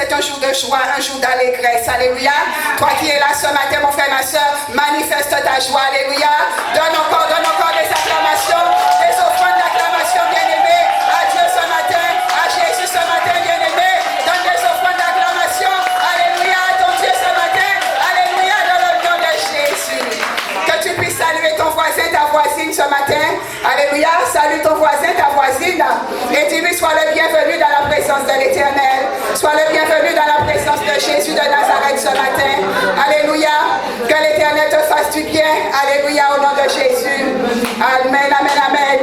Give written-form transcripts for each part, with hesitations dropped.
c'est un jour de joie, un jour d'allégresse. Alléluia. Toi qui es là ce matin, mon frère, ma soeur, manifeste ta joie. Alléluia. Donne encore des acclamations, des offrandes d'acclamation, bien-aimés, à Dieu ce matin, à Jésus ce matin, bien-aimé. Donne des offrandes d'acclamation. Alléluia à ton Dieu ce matin. Alléluia dans le nom de Jésus. Que tu puisses saluer ton voisin, ta voisine ce matin. Alléluia. Salue ton voisin, ta voisine. Et dis-lui, sois le bienvenu dans la présence de l'Éternel. Sois le bienvenu dans la présence de Jésus de Nazareth ce matin. Alléluia. Que l'Éternel te fasse du bien. Alléluia au nom de Jésus. Amen, amen, amen.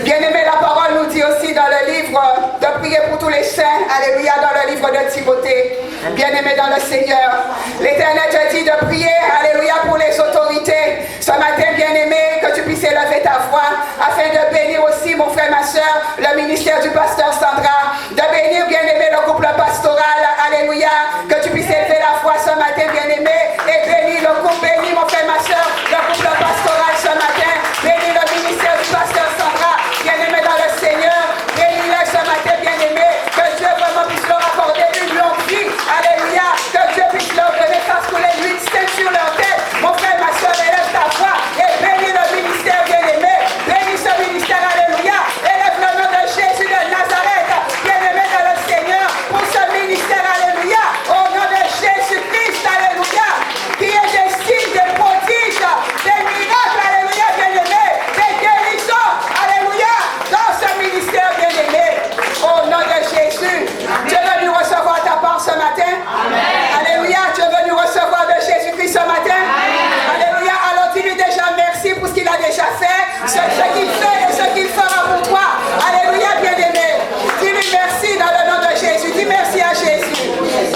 Bien-aimé, la parole nous dit aussi dans le livre de prier pour tous les saints. Alléluia, dans le livre de Timothée. Bien-aimé dans le Seigneur. L'Éternel te dit de prier. Alléluia pour les autorités. Ce matin, bien-aimé, que tu puisses élever ta voix afin de bénir aussi, mon frère, ma soeur, le ministère du pasteur Sandra. De bénir, bien-aimé, le couple pastoral. Alléluia. Que tu puisses élever la voix ce matin, bien-aimé, et bénir le couple, bénir, mon frère, ma soeur, le couple pastoral ce matin. Bénir le ministère du pasteur Sandra. Bien-aimé dans le Seigneur. Bénis-le ce matin, bien-aimé. Que Dieu vraiment puisse leur accorder une longue vie. Alléluia. Que Dieu puisse leur donner parce que les huit stèles sur leur tête. Mon frère, ma soeur, élève ta voix et bénis le ministère, bien-aimé. Bénis ce ministère, alléluia. Élève le nom de Jésus de Nazareth. Bien-aimé dans le Seigneur. Pour ce ministère, alléluia. Au nom de Jésus-Christ, alléluia. Qui est des signes, des prodiges, des miracles, alléluia, bien-aimé. Des guérisons, alléluia. Dans ce ministère, bien-aimé. Au nom de Jésus. Dieu veut nous recevoir ta part ce matin. Amen. Alléluia. Dieu veut nous recevoir de Jésus-Christ ce matin. Amen. Alléluia. Alors dis-lui déjà merci pour ce qu'il a déjà fait, ce qu'il fait et ce qu'il fera pour toi. Alléluia, bien-aimé. Dis-lui merci dans le nom de Jésus. Dis merci à Jésus.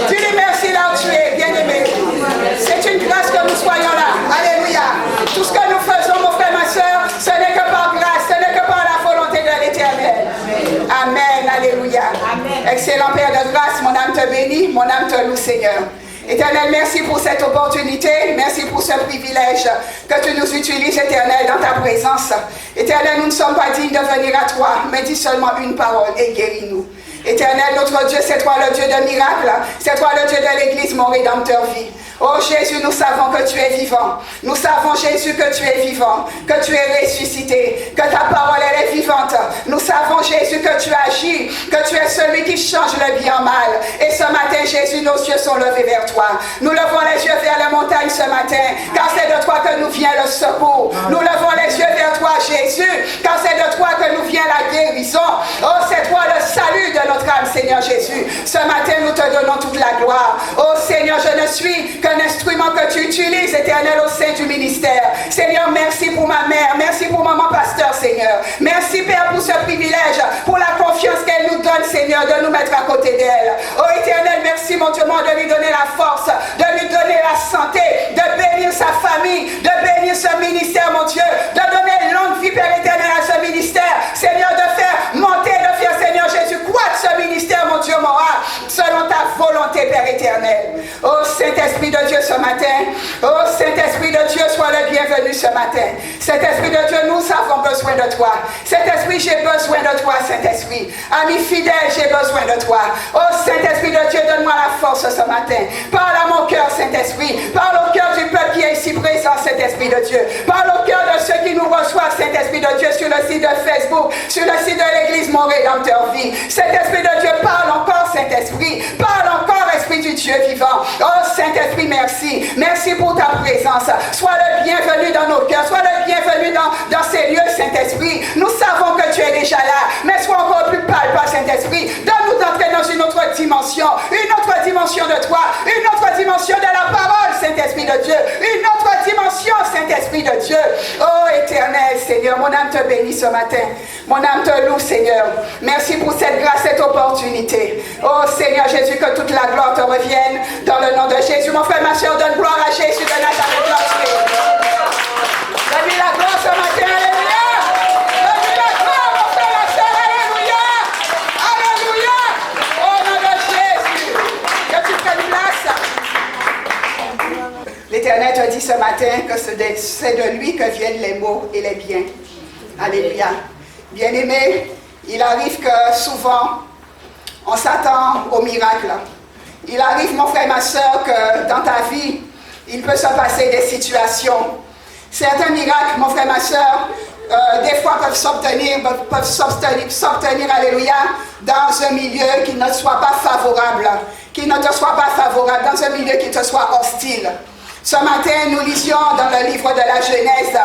Dis-lui merci là où tu es, bien-aimé. C'est une grâce que nous soyons là. Alléluia. Tout ce que nous faisons, mon frère, ma soeur, ce n'est que par grâce, ce n'est que par la volonté de l'Éternel. Amen. Alléluia. Amen. Excellent Père de grâce, mon âme te bénit, mon âme te loue, Seigneur. Éternel, merci pour cette opportunité, merci pour ce privilège que tu nous utilises, Éternel, dans ta présence. Éternel, nous ne sommes pas dignes de venir à toi, mais dis seulement une parole et guéris-nous. Éternel, notre Dieu, c'est toi le Dieu de miracles, c'est toi le Dieu de l'Église, mon Rédempteur vie. Oh Jésus, nous savons que tu es vivant. Nous savons, Jésus, que tu es vivant, que tu es ressuscité, que ta parole, elle est vivante. Nous savons, Jésus, que tu agis, que tu es celui qui change le bien en mal. Et ce matin, Jésus, nos yeux sont levés vers toi. Nous levons les yeux vers la montagne ce matin, car c'est de toi que nous vient le secours. Nous levons les yeux vers toi, Jésus, car c'est de toi que nous vient la guérison. Oh, c'est toi le salut de notre âme, Seigneur Jésus. Ce matin, nous te donnons toute la gloire. Oh Seigneur, je ne suis qu'un instrument que tu utilises, Éternel, au sein du ministère. Seigneur, merci pour ma mère, merci pour maman pasteur, Seigneur. Merci, Père, pour ce privilège, pour la confiance qu'elle nous donne, Seigneur, de nous mettre à côté d'elle. Oh Éternel, merci, mon Dieu, de lui donner la force, de lui donner la santé, de bénir sa famille, de bénir ce ministère, mon Dieu, de donner longue vie, Père éternel, à ce ministère. Seigneur, de faire monter, de faire, Seigneur Jésus, croître ce ministère, mon Dieu, mon âme, selon ta volonté, Père éternel. Oh Saint-Esprit de Dieu, ce matin, oh Saint-Esprit de Dieu, sois le bienvenu ce matin. Saint-Esprit de Dieu, nous avons besoin de toi. Saint-Esprit, j'ai besoin de toi, Saint-Esprit. Ami fidèle, j'ai besoin de toi. Oh Saint-Esprit de Dieu, donne-moi la force ce matin. Parle à mon cœur, Saint-Esprit. Parle au cœur du peuple qui est ici présent, Saint-Esprit de Dieu. Parle au cœur de ceux qui nous reçoivent, Saint-Esprit de Dieu, sur le site de Facebook, sur le site de l'Église, mon Rédempteur vie. Saint-Esprit de Dieu, parle encore, Saint-Esprit. Parle encore, Esprit du Dieu vivant. Oh Saint-Esprit, merci. Merci pour ta présence. Sois le bienvenu dans nos cœurs. Sois le bienvenu dans ces lieux, Saint-Esprit. Nous savons que tu es déjà là, mais sois encore plus palpable, Saint-Esprit. Donne-nous d'entrer dans une autre dimension de toi, une autre dimension de la parole, Saint-Esprit de Dieu, une autre dimension, Saint-Esprit de Dieu. Oh éternel Seigneur, mon âme te bénit ce matin. Mon âme te loue, Seigneur. Merci pour cette grâce, cette opportunité. Oh Seigneur Jésus, que toute la gloire te revienne dans le nom de Jésus. Mon frère, ma soeur, donne gloire à Jésus de Nazareth. Donne-lui la gloire ce matin, alléluia. Donne-lui la gloire, mon frère, ma soeur, alléluia. Alléluia. Au nom de Jésus. Que tu prennes place. L'Éternel te dit ce matin que c'est de lui que viennent les maux et les biens. Alléluia. Bien-aimé, il arrive que souvent, on s'attend au miracle. Il arrive, mon frère, ma soeur, que dans ta vie, il peut se passer des situations. Certains miracles, mon frère, ma soeur, des fois peuvent s'obtenir, alléluia, dans un milieu qui ne soit pas favorable, dans un milieu qui te soit hostile. Ce matin, nous lisions dans le livre de la Genèse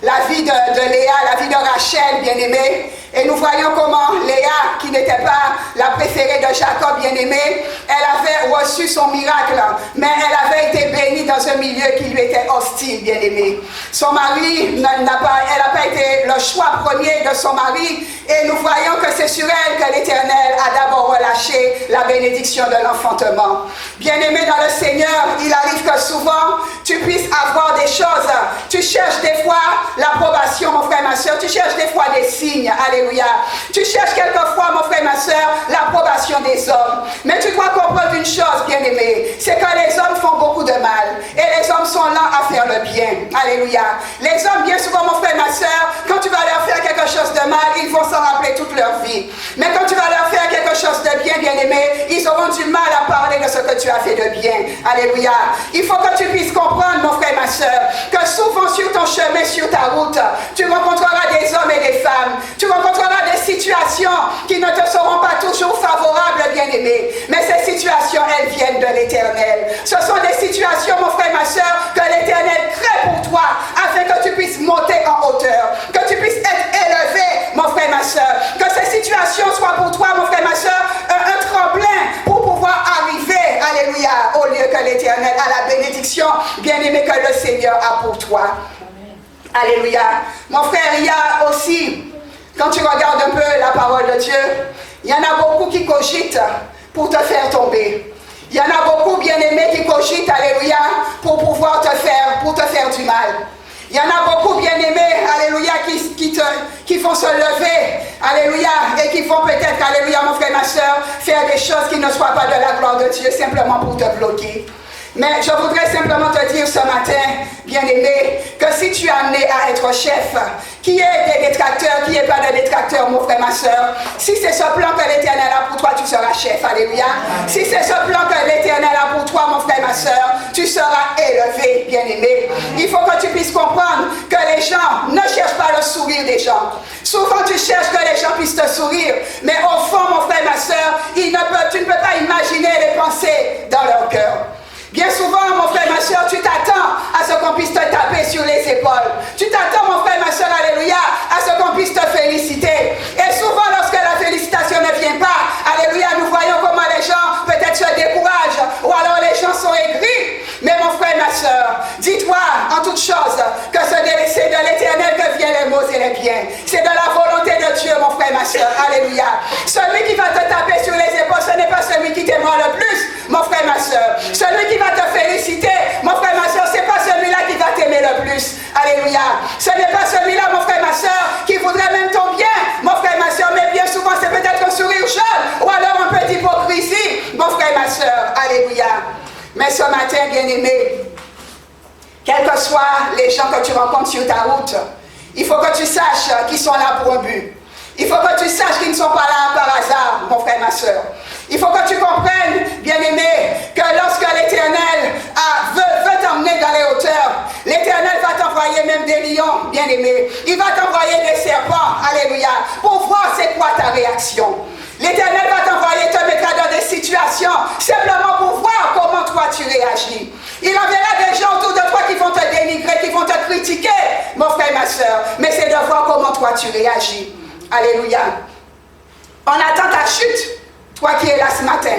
la vie de Léa, la vie de Rachel, bien-aimée, et nous voyons comment Léa, qui n'était pas la préférée de Jacob, bien-aimé, elle avait reçu son miracle, mais elle avait été bénie dans un milieu qui lui était hostile, bien-aimé. Son mari elle n'a pas été le choix premier de son mari, et nous voyons que c'est sur elle que l'Éternel a d'abord relâché la bénédiction de l'enfantement. Bien-aimé dans le Seigneur, il arrive que souvent tu puisses avoir des choses, tu cherches des fois l'approbation, mon frère, ma soeur, tu cherches des fois des signes, alléluia. Tu cherches quelquefois, mon frère, ma soeur, l'approbation des hommes. Mais tu dois comprendre une chose, bien-aimé, c'est que les hommes font beaucoup de mal, et les hommes sont lents à faire le bien, alléluia. Les hommes, bien souvent, mon frère, ma soeur, quand tu vas leur faire quelque chose de mal, ils vont s'en rappeler toute leur vie. Mais quand tu vas leur faire quelque chose de bien, bien-aimé, ils auront du mal à parler de ce que tu as fait de bien, alléluia. Il faut que tu puisses comprendre, mon frère, ma soeur, que souvent sur ton chemin, sur ta route, tu rencontreras des hommes et des femmes, tu rencontreras des situations qui ne te seront pas toujours favorables, bien-aimé, mais ces situations, elles viennent de l'Éternel. Ce sont des situations, mon frère, ma soeur, que l'Éternel crée pour toi, afin que tu puisses monter en hauteur, que tu puisses être élevé, mon frère, ma soeur, que ces situations soient pour toi, mon frère, ma soeur, un tremplin pour pouvoir arriver, alléluia, au lieu que l'Éternel a la bénédiction, bien-aimé, que le Seigneur a pour toi. Alléluia. Mon frère, il y a aussi, quand tu regardes un peu la parole de Dieu, il y en a beaucoup qui cogitent pour te faire tomber. Il y en a beaucoup, bien-aimés, qui cogitent, alléluia, pour pouvoir te faire du mal. Il y en a beaucoup, bien-aimés, alléluia, qui font se lever, alléluia, et qui font peut-être, alléluia, mon frère, ma soeur, faire des choses qui ne soient pas de la gloire de Dieu, simplement pour te bloquer. Mais je voudrais simplement te dire ce matin, bien-aimé, que si tu es amené à être chef, qui est des détracteurs, qui n'est pas des détracteurs, mon frère, ma soeur, si c'est ce plan que l'Éternel a pour toi, tu seras chef, alléluia. Si c'est ce plan que l'Éternel a pour toi, mon frère, ma soeur, tu seras élevé, bien-aimé. Il faut que tu puisses comprendre que les gens ne cherchent pas le sourire des gens. Souvent, tu cherches que les gens puissent te sourire, mais au fond, mon frère, ma soeur, tu ne peux pas imaginer les pensées dans leur cœur. Bien souvent, mon frère, ma soeur, tu t'attends à ce qu'on puisse te taper sur les épaules. Tu t'attends, mon frère, ma soeur, alléluia, à ce qu'on puisse te féliciter. Et souvent, lorsque la félicitation ne vient pas, alléluia, nous voyons comment les gens peut-être se découragent, ou alors les gens sont aigris. Mais mon frère, ma soeur, dis-toi en toute chose que c'est de l'Éternel que viennent les maux et les biens. C'est de la volonté de Dieu, mon frère, ma soeur, alléluia. Celui qui va te taper sur les épaules, ce n'est pas celui qui t'aimera le plus, mon frère, ma soeur. Celui qui va te féliciter, mon frère, ma soeur, c'est pas celui-là qui va t'aimer le plus. Alléluia. Ce n'est pas celui-là, mon frère, ma soeur, qui voudrait même ton bien, mon frère, ma soeur, mais bien souvent, c'est peut-être un sourire jaune, ou alors un peu d'hypocrisie, mon frère, ma soeur. Alléluia. Mais ce matin, bien-aimé, quels que soient les gens que tu rencontres sur ta route, il faut que tu saches qu'ils sont là pour un but. Il faut que tu saches qu'ils ne sont pas là par hasard, mon frère, ma soeur. Il faut que tu comprennes, bien-aimé, que lorsque l'Éternel veut t'emmener dans les hauteurs, l'Éternel va t'envoyer même des lions, bien-aimé. Il va t'envoyer des serpents, alléluia, pour voir c'est quoi ta réaction. L'Éternel va t'envoyer, te mettra dans des situations, simplement pour voir comment toi tu réagis. Il enverra des gens autour de toi qui vont te dénigrer, qui vont te critiquer, mon frère, ma soeur. Mais c'est de voir comment toi tu réagis. Alléluia. On attend ta chute, toi qui es là ce matin.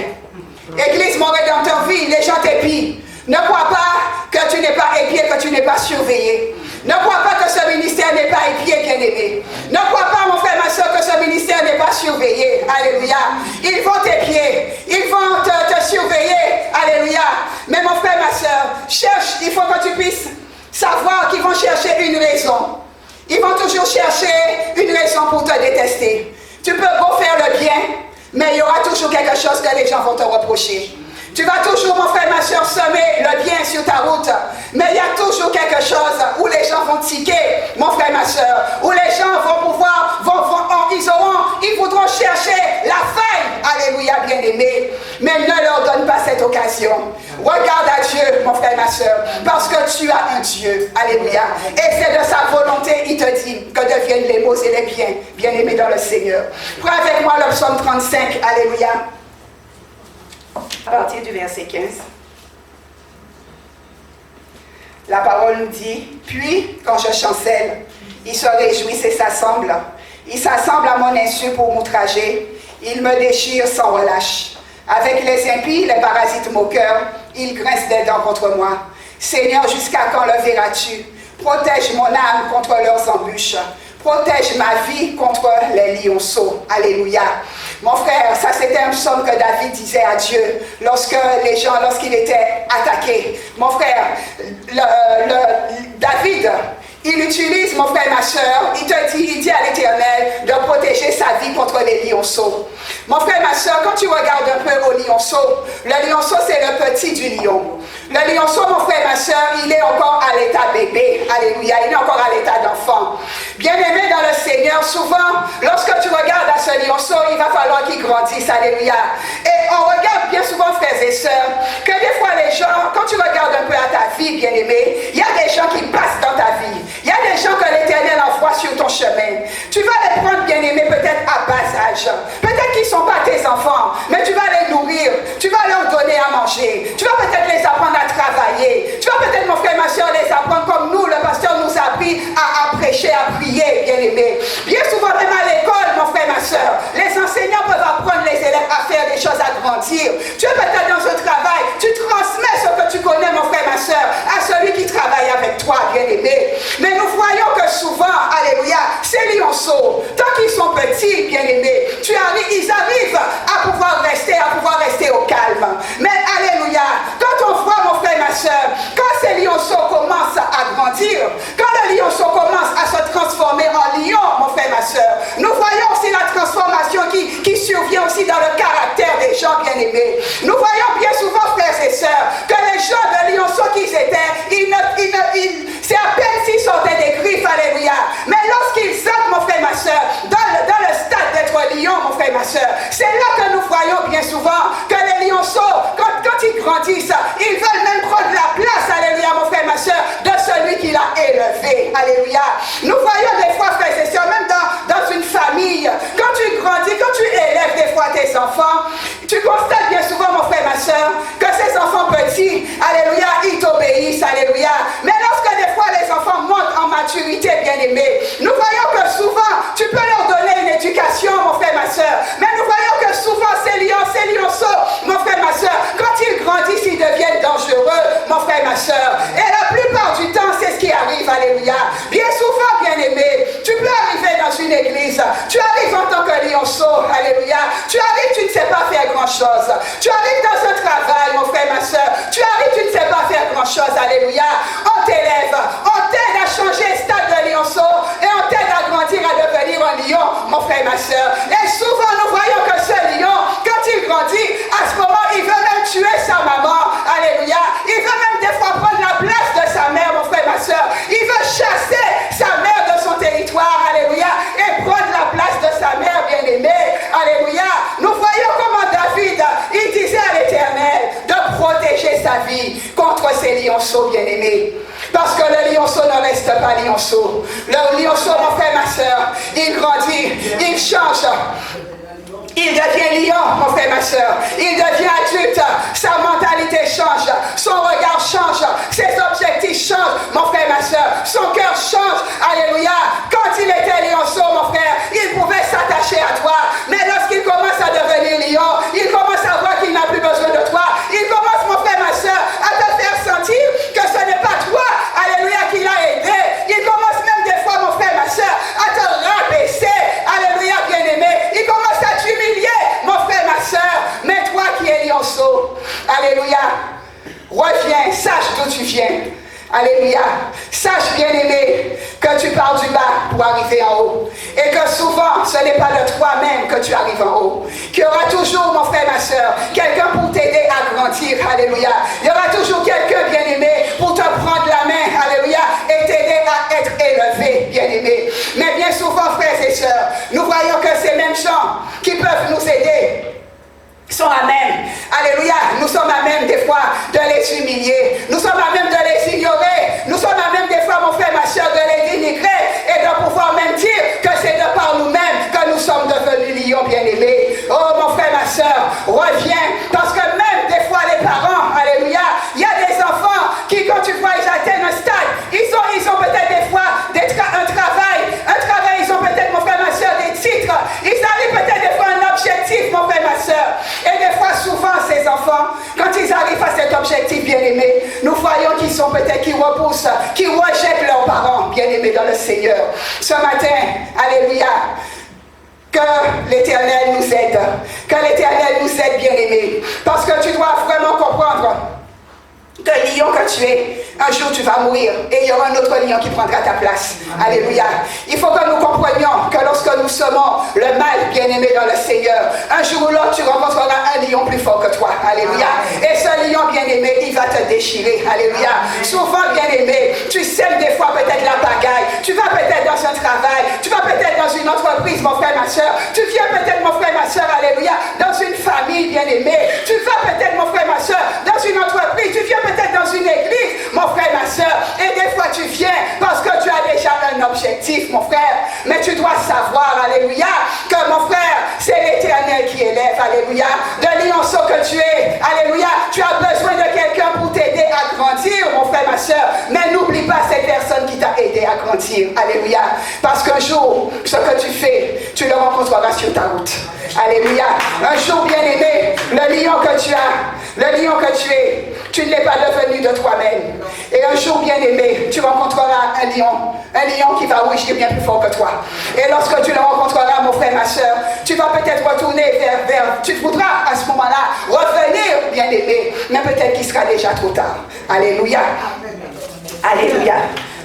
Église, mon Rédempteur vit, les gens t'épient. Ne crois pas que tu n'es pas épié, que tu n'es pas surveillé. Ne crois pas que ce ministère n'est pas épié, bien-aimé. Ne crois pas, mon frère, ma soeur, que ce ministère n'est pas surveillé. Alléluia. Ils vont t'épier. Ils vont te surveiller. Alléluia. Mais mon frère, ma soeur, cherche, il faut que tu puisses savoir qu'ils vont chercher une raison. Ils vont toujours chercher une raison pour te détester. Tu peux beau faire le bien, mais il y aura toujours quelque chose que les gens vont te reprocher. Tu vas toujours, mon frère, ma soeur, semer le bien sur ta route, mais il y a toujours quelque chose où les gens vont tiquer, mon frère, ma soeur, où les gens vont pouvoir, ils voudront chercher la faille, alléluia, bien-aimé. Mais ne leur donne pas cette occasion. Regarde à Dieu, mon frère et ma soeur, parce que tu as un Dieu. Alléluia. Et c'est de sa volonté, il te dit, que deviennent les maux et les biens, bien-aimés dans le Seigneur. Prends avec moi le psaume 35. Alléluia. À partir du verset 15. La parole nous dit, puis, quand je chancelle, ils se réjouissent et s'assemblent. Ils s'assemblent à mon insu pour m'outrager. Ils me déchirent sans relâche. Avec les impies, les parasites moqueurs, ils grincent des dents contre moi. Seigneur, jusqu'à quand le verras-tu? Protège mon âme contre leurs embûches. Protège ma vie contre les lionceaux. Alléluia. Mon frère, ça c'était un psaume que David disait à Dieu lorsqu'il était attaqué. Mon frère, David, il utilise, mon frère et ma soeur, il dit à l'Éternel de protéger sa vie contre les lionceaux. Mon frère et ma soeur, quand tu regardes un peu au lionceau, le lionceau c'est le petit du lion. Le lionceau, mon frère et ma soeur, il est encore à l'état bébé. Alléluia, il est encore à l'état d'enfant. Bien-aimé dans le Seigneur, souvent, lorsque tu regardes à ce lionceau, il va falloir qu'il grandisse. Alléluia. Et on regarde bien souvent, frères et sœurs, que des fois les gens, quand tu regardes un peu à ta vie, bien-aimé, il y a des gens qui passent dans ta vie. Il y a des gens que l'Éternel envoie sur ton chemin. Tu vas les prendre, bien-aimés, peut-être à bas âge. Peut-être qu'ils ne sont pas tes enfants, mais tu vas les nourrir. Tu vas leur donner à manger. Tu vas peut-être les apprendre à travailler. Tu vas peut-être, mon frère, ma soeur, les apprendre comme nous, le pasteur nous a appris à prêcher, à prier, bien-aimés. Bien souvent, même à l'école, mon frère, ma soeur, les enseignants peuvent apprendre les élèves à faire des choses, à grandir. Tu es peut-être dans ce travail, tu transmets ce que tu connais, mon frère, ma soeur, à celui qui travaille avec toi, bien-aimé. Mais nous voyons que souvent, alléluia, ces lionceaux, tant qu'ils sont petits, bien-aimés, ils arrivent à pouvoir rester au calme. Mais alléluia, quand on voit, mon frère et ma soeur, quand ces lionceaux commencent à grandir, quand le lionceau commence à se transformer en lion, mon frère et ma soeur, nous voyons aussi la transformation qui survient aussi dans le caractère des gens bien-aimés. Nous voyons bien souvent, frères et sœurs, que les gens de lionceaux qu'ils étaient, c'est à peine s'ils sortaient des griffes, alléluia. Mais lorsqu'ils sortent, mon frère et ma soeur, dans le stade d'être lion, mon frère et ma soeur, c'est là que nous voyons bien souvent que les lionceaux, quand ils grandissent, ils veulent même prendre la place, alléluia, mon frère et ma soeur, de celui qui l'a élevé, alléluia. Nous voyons des fois, frères et sœurs, même dans une famille, quand tu grandis, quand tu élèves des fois tes enfants, tu constates bien souvent, mon frère et ma soeur, que ces enfants petits, alléluia, ils t'obéissent, alléluia. Mais lorsque des fois les enfants montent en maturité, bien-aimés, nous voyons que souvent, tu peux leur donner une éducation, mon frère et ma soeur, mais nous voyons que souvent ces lionceaux, mon frère et ma soeur, quand ils grandissent, ils deviennent dangereux, mon frère et ma soeur. Et la plupart du temps, c'est ce qui arrive, alléluia. Bien souvent, bien-aimé, tu peux arriver dans une église, tu arrives en tant que lionceau, alléluia. Tu arrives, tu ne sais pas faire grand-chose. Tu arrives dans un travail, mon frère et ma soeur, tu arrives, tu ne sais pas faire grand-chose, alléluia. On t'élève, on t'aide à changer stade de lionceau et on t'aide à grandir, à devenir un lion, mon frère et ma soeur. Et souvent, nous voyons que ce lion, quand il grandit, à ce moment, il veut même tuer sa maman, alléluia. Il veut même des fois prendre la place de sa mère, mon frère et ma soeur. Il veut chasser sa mère de son territoire, alléluia, et prendre la place de sa mère bien-aimée, alléluia. Nous voyons comment David, il disait à l'Éternel de protéger sa vie contre ces lionceaux bien-aimés. Parce que le lionceau ne reste pas lionceau. Le lionceau, mon frère, ma soeur, il grandit, il change. Il devient lion, mon frère, ma soeur. Il devient adulte. Sa mentalité change. Son regard change. Ses objectifs changent, mon frère, ma soeur. Son cœur change. Alléluia. Quand il était lionceau, mon frère, il pouvait s'attacher à toi. Mais lorsqu'il commence à devenir lion, il commence à voir qu'il n'a plus besoin de toi. Il commence, mon frère, ma soeur, à te faire sentir que ce n'est pas toi, alléluia, qui l'a aidé. Il commence même des fois, mon frère, ma soeur, à te rabaisser. Alléluia, bien-aimé. Il commence à t'humilier, mon frère, ma soeur. Mais toi qui es lionceau, alléluia, reviens, sache d'où tu viens. Alléluia. Sache, bien-aimé, que tu pars du bas pour arriver en haut. Et que souvent, ce n'est pas de toi-même que tu arrives en haut. Qu'il y aura toujours, mon frère, ma soeur, quelqu'un pour t'aider à grandir. Alléluia. Il y aura toujours quelqu'un, bien-aimé, pour te prendre la main. Alléluia. Et t'aider à être élevé, bien-aimé. Mais bien souvent, frères et sœurs, nous voyons que ces mêmes gens qui peuvent nous aider sont à même Alléluia. Nous sommes à même des fois de les humilier. Nous sommes à même de les ignorer. Nous sommes à même des fois, mon frère, ma soeur, de les dénigrer et de pouvoir même dire que c'est de par nous-mêmes que nous sommes devenus lions bien-aimés. Oh, mon frère, ma soeur, reviens. Parce que même des fois, les parents, alléluia, il y a des enfants qui, quand tu vois, ils atteignent un stade. Ils ont peut-être des fois un travail, ils ont peut-être, mon frère, ma soeur, des titres. Ils arrivent peut-être des fois à un objectif, mon frère, ma soeur. Et des fois, souvent, ces enfants, quand ils arrivent à cet objectif bien-aimé, nous voyons qu'ils sont peut-être, qui repoussent, qui rejettent leurs parents bien-aimés dans le Seigneur. Ce matin, alléluia, que l'Éternel nous aide. Que l'Éternel nous aide, bien-aimés. Parce que tu dois vraiment comprendre que lion que tu es, un jour tu vas mourir et il y aura un autre lion qui prendra ta place. Alléluia. Il faut que nous comprenions que lorsque nous semons le mal, bien-aimé dans le Seigneur, un jour ou l'autre tu rencontreras un lion plus fort que toi. Alléluia. Et ce lion, bien-aimé, il va te déchirer. Alléluia. Souvent, bien-aimé, tu sèmes des fois peut-être la bagaille. Tu vas peut-être dans un travail. Tu vas peut-être dans une entreprise, mon frère, ma soeur. Tu viens peut-être, mon frère, ma soeur, alléluia, dans une famille, bien-aimée. Tu vas peut-être, mon frère, ma soeur, dans une entreprise. Tu viens peut-être dans une église, mon frère, ma soeur, et des fois tu viens parce que tu as déjà un objectif, mon frère, mais tu dois savoir, alléluia, que mon frère, c'est l'Éternel qui élève, alléluia, de lionceau que tu es, alléluia, tu as besoin de quelqu'un pour t'aider à grandir, mon frère, ma soeur, mais n'oublie pas cette personne qui t'a aidé à grandir, alléluia, parce qu'un jour, ce que tu fais, tu le rencontreras sur ta route, alléluia, un jour, bien-aimé, le lion que tu as, le lion que tu es, tu ne l'es pas devenu de toi-même. Et un jour, bien-aimé, tu rencontreras un lion qui va rugir bien plus fort que toi. Et lorsque tu le rencontreras, mon frère, ma soeur, tu vas peut-être retourner tu voudras à ce moment-là revenir, bien-aimé, mais peut-être qu'il sera déjà trop tard. Alléluia. Alléluia.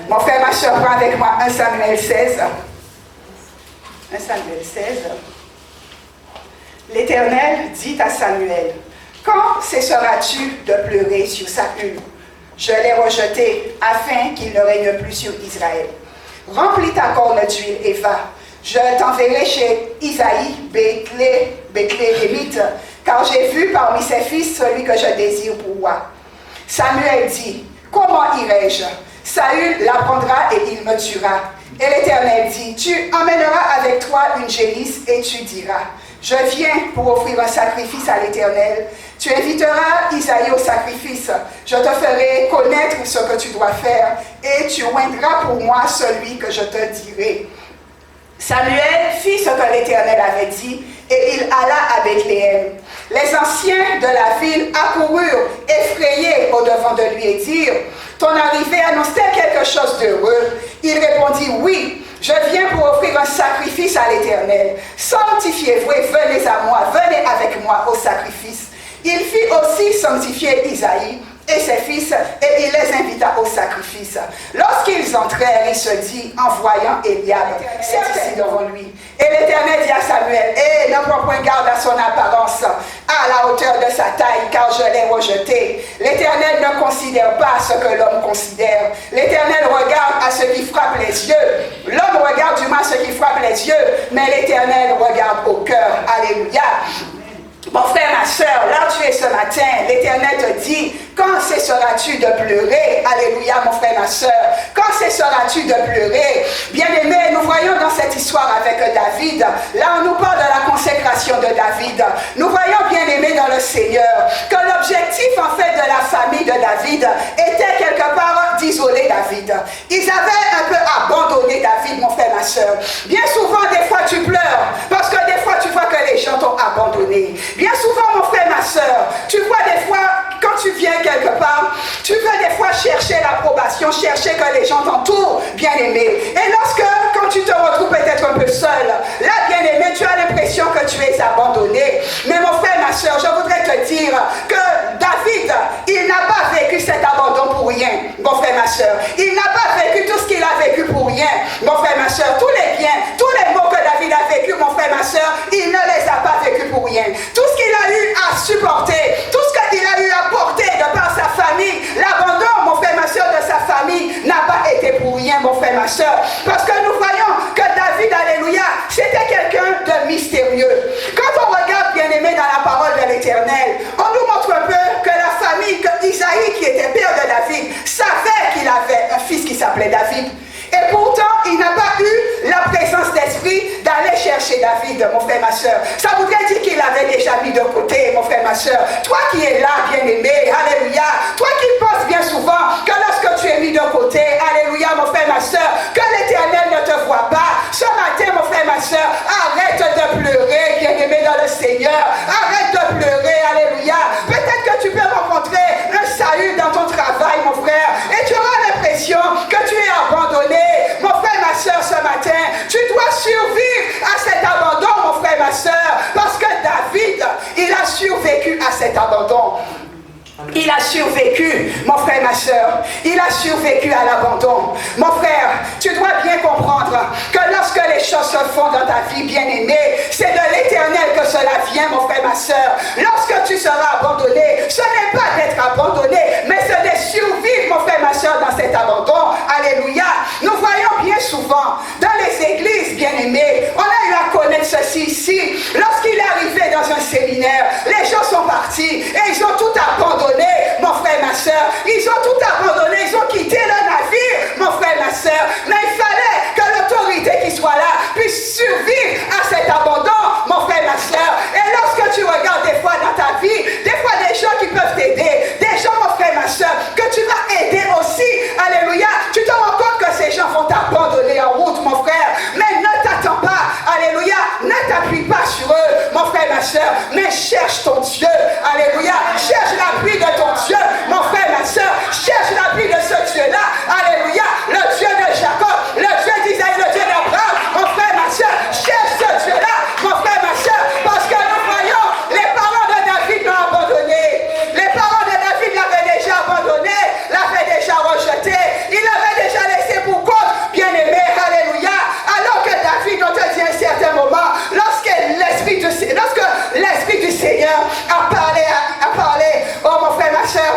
Mon frère, ma soeur, prends avec moi 1 Samuel 16. 1 Samuel 16. L'Éternel dit à Samuel: quand cesseras-tu de pleurer sur Saül? Je l'ai rejeté afin qu'il ne règne plus sur Israël. Remplis ta corne d'huile et va. Je t'enverrai chez Isaïe, Béthléemite, car j'ai vu parmi ses fils celui que je désire pour roi. Samuel dit: comment irai-je? Saül l'apprendra et il me tuera. Et l'Éternel dit: tu emmèneras avec toi une génisse et tu diras: je viens pour offrir un sacrifice à l'Éternel. Tu inviteras Isaïe au sacrifice. Je te ferai connaître ce que tu dois faire et tu oindras pour moi celui que je te dirai. Samuel fit ce que l'Éternel avait dit et il alla à Bethléem. Les anciens de la ville accoururent effrayés au-devant de lui et dirent: ton arrivée annonce-t-elle quelque chose d'heureux? Il répondit: oui. Je viens pour offrir un sacrifice à l'Éternel. Sanctifiez-vous et venez à moi, venez avec moi au sacrifice. Il fit aussi sanctifier Isaïe et ses fils, et il les invita au sacrifice. Lorsqu'ils entrèrent, il se dit, en voyant Eliab, c'est ici devant lui. Et l'Éternel dit à Samuel: ne prends point garde à son apparence, à la hauteur de sa taille, car je l'ai rejeté. L'Éternel ne considère pas ce que l'homme considère. L'Éternel regarde à ce qui frappe les yeux. L'homme regarde du moins ce qui frappe les yeux, mais l'Éternel regarde au cœur. Alléluia. Mon frère, ma soeur, là où tu es ce matin, l'Éternel te dit: quand cesseras-tu de pleurer? Alléluia, mon frère, ma soeur. Quand cesseras-tu de pleurer? Bien-aimé, nous voyons dans cette histoire avec David, là on nous parle de la consécration de David. Nous voyons, bien-aimé dans le Seigneur, que l'objectif en fait de la famille de David était quelque part d'isoler David. Ils avaient un peu abandonné David, mon frère, ma soeur. Bien souvent, des fois tu pleures, parce que des fois tu vois que les gens t'ont abandonné. Bien souvent, mon frère, ma soeur, tu vois des fois, quand tu viens quelque part, tu veux des fois chercher l'approbation, chercher que les gens t'entourent, bien-aimé. Et quand tu te retrouves peut-être un peu seul, là, bien-aimé, tu as l'impression que tu es abandonné. Mais mon frère, ma soeur, je voudrais te dire que David, il n'a pas vécu cet abandon pour rien, mon frère, ma soeur. Il n'a pas vécu tout ce qu'il a vécu pour rien, mon frère, ma soeur. Tous les biens, tous les maux que David a vécu, mon frère, ma soeur, il ne les a pas vécus pour rien. Tout ce qu'il a eu à supporter, tout ce qu'il a eu à porter de par sa famille, l'abandon, mon frère, ma soeur, de sa famille n'a pas été pour rien, mon frère, ma soeur. Parce que nous voyons que David, alléluia, c'était quelqu'un de mystérieux. Quand on regarde, bien-aimé, dans la parole de l'Éternel, l'Éternel. On nous montre un peu que la famille, que Isaïe, qui était père de David, savait qu'il avait un fils qui s'appelait David. Et pourtant, il n'a pas eu la présence d'esprit d'aller chercher David, mon frère, ma soeur. Ça voudrait dire qu'il l'avait déjà mis de côté, mon frère, ma soeur. Toi qui es là, bien-aimé, alléluia. Toi qui penses bien souvent que lorsque tu es mis de côté, alléluia, mon frère, ma soeur, que l'Éternel ne te voit pas. Ce matin, mon frère, ma soeur, arrête de pleurer, bien-aimé dans le Seigneur. Arrête de pleurer, alléluia. Peut-être que tu peux rencontrer un salut dans ton travail, mon frère, et tu auras l'impression que tu es abandonné. Mon frère, ma soeur, ce matin, tu dois survivre à cet abandon, mon frère, ma soeur, parce que David, il a survécu à cet abandon. Il a survécu, mon frère, ma soeur. Il a survécu à l'abandon. Mon frère, tu dois bien comprendre que lorsque les choses se font dans ta vie, bien-aimée, c'est de l'Éternel que cela vient, mon frère, ma soeur. Lorsque tu seras abandonné, ce n'est pas d'être abandonné, mais c'est de survivre, mon frère, ma soeur, dans cet abandon. Alléluia. Nous voyons bien souvent dans les églises, bien-aimées, on a eu à connaître ceci ici. Lorsqu'il est arrivé dans un séminaire, les gens sont partis et ils ont tout abandonné. Mon frère, ma soeur, ils ont tout abandonné, ils ont quitté le navire, mon frère, ma soeur, mais il fallait que l'autorité qui soit là puisse survivre à cet abandon, mon frère, ma soeur. Et lorsque tu regardes des fois dans ta vie, des fois des gens qui peuvent t'aider, des gens, mon frère, ma soeur, que tu vas aider aussi, alléluia, tu te rends compte que ces gens vont t'abandonner en route, mon frère, mais ne t'attends pas, alléluia, ne t'appuie pas sur eux, mon frère, ma soeur, mais cherche ton Dieu, alléluia, cherche l'appui de ton Dieu, mon frère, ma soeur, cherche l'appui de ce Dieu-là, alléluia, le Dieu de Jacob, le Dieu d'Isaïe, le Dieu d'Abraham, mon frère, ma soeur, cherche ce Dieu-là, mon frère, ma soeur, parce que nous voyons, les parents de David l'ont abandonné, les parents de David l'avaient déjà abandonné, l'avaient déjà rejeté, il l'avait déjà laissé pour compte, bien-aimé, alléluia, alors que David, on te dit à un certain moment, lorsque l'Esprit du Seigneur a parlé, oh mon frère, ma soeur,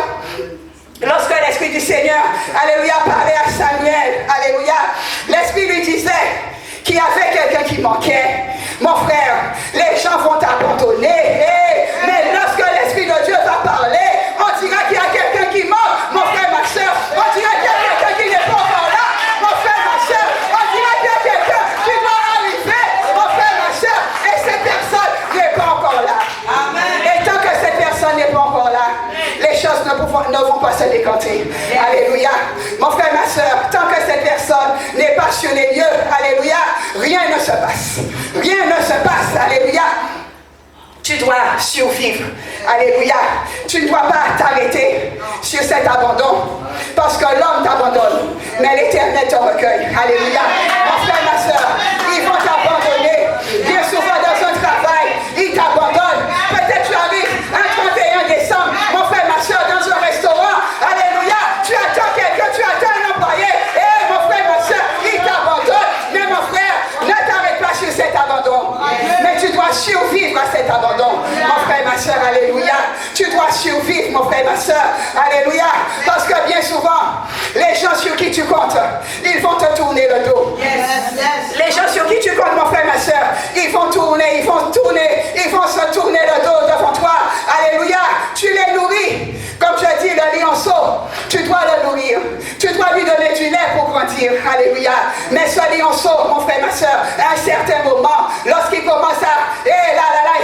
lorsque l'Esprit du Seigneur, alléluia, parlait à Samuel, alléluia, l'Esprit lui disait qu'il y avait quelqu'un qui manquait. Mon frère, les gens vont t'abandonner, mais lorsque l'Esprit de Dieu va parler, on dira qu'il y a quelqu'un qui manque, mon frère, ma soeur, on dira qu'il y a quelqu'un qui n'est pas encore là, mon frère, ma soeur, on dira qu'il y a quelqu'un qui doit arriver, mon frère, ma soeur, et cette personne n'est pas encore là. Amen. Et tant que cette personne n'est pas encore là, les choses ne vont pas se décanter. Alléluia. Mon frère, ma soeur, tant que cette personne n'est pas sur les lieux, alléluia, rien ne se passe. Rien ne se passe, alléluia. Tu dois survivre, alléluia. Tu ne dois pas t'arrêter sur cet abandon, parce que l'homme t'abandonne, mais l'Éternel te recueille, alléluia. Mon frère, ma soeur, ils vont t'abandonner. Bien souvent dans un travail, ils t'abandonnent. Peut-être tu arrives un 31 décembre, mon frère, ma soeur, dans un restaurant, alléluia, tu attends quelqu'un, tu attends un employé, et mon frère, ma soeur, il t'abandonne. Mais mon frère, ne t'arrête pas sur cet abandon, mais tu dois survivre à cet abandon. Mon frère, ma soeur, alléluia. Tu dois survivre, mon frère, ma soeur, alléluia. Parce que bien souvent, les gens sur qui tu comptes, ils vont te tourner le dos. Les gens sur qui tu comptes, mon frère, ma soeur, ils vont tourner, ils vont se tourner le dos devant toi. Alléluia. Tu les nourris. Comme je dis, le lionceau, tu dois le nourrir. Tu dois lui donner du lait pour grandir. Alléluia. Mais ce lionceau, mon frère, ma soeur, à un certain moment, lorsqu'il commence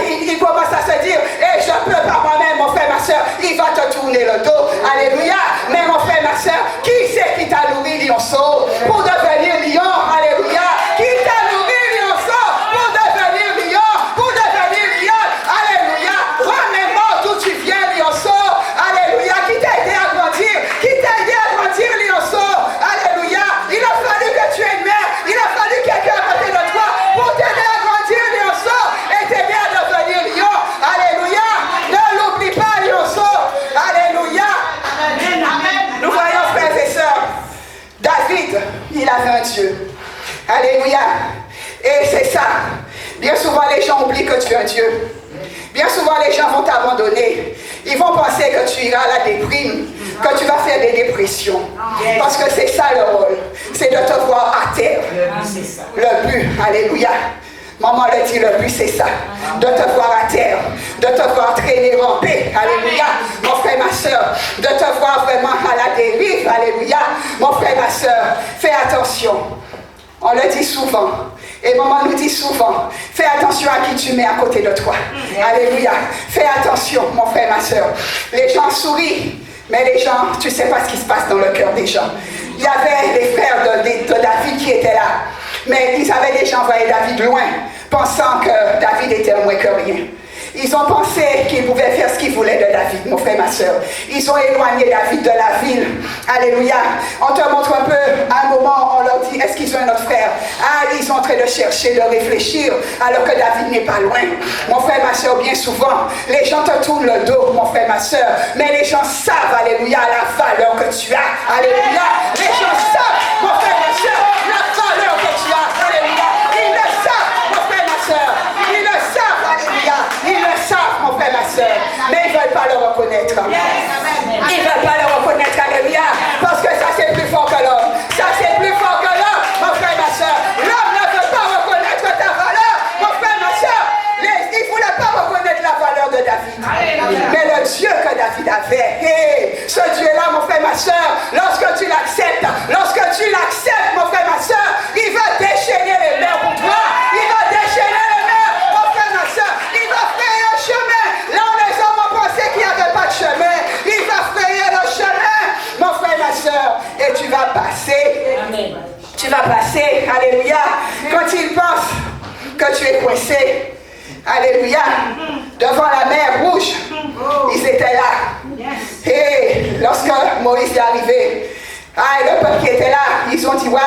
il commence à se dire, je peux par moi-même, mon frère, ma soeur, il va te tourner le dos. Alléluia. Mais mon frère, ma soeur, qui c'est qui t'a nourri, lionceau, pour devenir lion? Alléluia. Qui t'a nourri, lionceau, pour devenir lion? Pour devenir lion? Alléluia. Remets-moi d'où tu viens, lionceau. Alléluia. Qui t'a aidé à grandir? Qui t'a aidé à grandir, lionceau? Alléluia. Il a fallu que tu aies une mère. Il a fallu quelqu'un à côté de toi pour t'aider à grandir, lionceau, et t'aider à devenir lion. Alléluia. Ne l'oublie pas, lionceau. Alléluia. Nous voyons, frères et sœurs, David, il avait un Dieu. Alléluia. Et c'est ça. Bien souvent, les gens oublient que tu es un Dieu. Bien souvent, les gens vont t'abandonner. Ils vont penser que tu iras à la déprime, que tu vas faire des dépressions. Parce que c'est ça le rôle. C'est de te voir à terre. Le but, alléluia. Maman le dit, le but c'est ça, de te voir à terre, de te voir traîner, ramper, alléluia, mon frère, ma soeur, de te voir vraiment à la dérive, alléluia, mon frère, ma soeur, fais attention, on le dit souvent, et maman nous dit souvent, fais attention à qui tu mets à côté de toi, alléluia, fais attention, mon frère, ma soeur, les gens sourient, mais les gens, tu ne sais pas ce qui se passe dans le cœur des gens. Il y avait les frères de David qui étaient là. Mais ils avaient déjà envoyé David loin, pensant que David était moins que rien. Ils ont pensé qu'ils pouvaient faire ce qu'ils voulaient de David, mon frère, ma soeur. Ils ont éloigné David de la ville. Alléluia. On te montre un peu, à un moment, on leur dit, est-ce qu'ils ont un autre frère? Ah, ils sont en train de chercher, de réfléchir, alors que David n'est pas loin. Mon frère, ma soeur, bien souvent, les gens te tournent le dos, mon frère, ma soeur, mais les gens savent, alléluia, la valeur que tu as. Alléluia. Les gens savent, mon frère, ma soeur, la valeur que tu as. Alléluia. Ils le savent, mon frère, ma soeur. Ils le savent, alléluia. Ils le savent, mon frère, ma soeur, mais ils ne veulent pas le reconnaître. Ils ne veulent pas le reconnaître, alléluia, parce que ça c'est plus fort que l'homme. Ça c'est plus fort que l'homme, mon frère, ma soeur. L'homme ne veut pas reconnaître ta valeur, mon frère, ma soeur. Il ne voulait pas reconnaître la valeur de David. Mais le Dieu que David avait, ce Dieu-là, mon frère, ma soeur, lorsque tu l'acceptes, mon frère, ma soeur, il va déchaîner les mers pour toi. Il va déchaîner les mers, mon frère, ma soeur. Il va frayer un chemin. Là où les hommes ont pensé qu'il n'y avait pas de chemin, il va frayer le chemin, mon frère, ma soeur. Et tu vas passer. Amen. Tu vas passer, alléluia. Quand ils pensent que tu es coincé, alléluia, devant la mer rouge, ils étaient là. Et lorsque Moïse est arrivé, le peuple qui était là, ils ont dit, ouais,